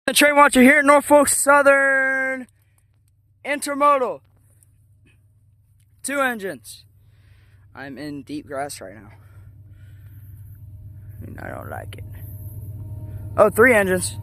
The train watcher here at Norfolk Southern. Intermodal. 2 engines. I'm in deep grass right now. And I don't like it. Oh, 3 engines.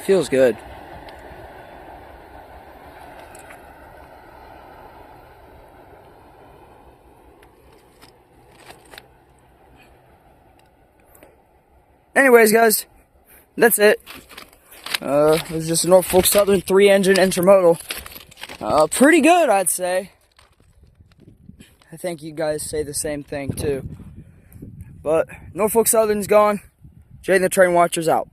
Feels good. Anyways, guys, that's it. It was just a Norfolk Southern 3-engine intermodal. Pretty good, I'd say. I think you guys say the same thing too. But Norfolk Southern's gone. Jay and the Train Watcher's out.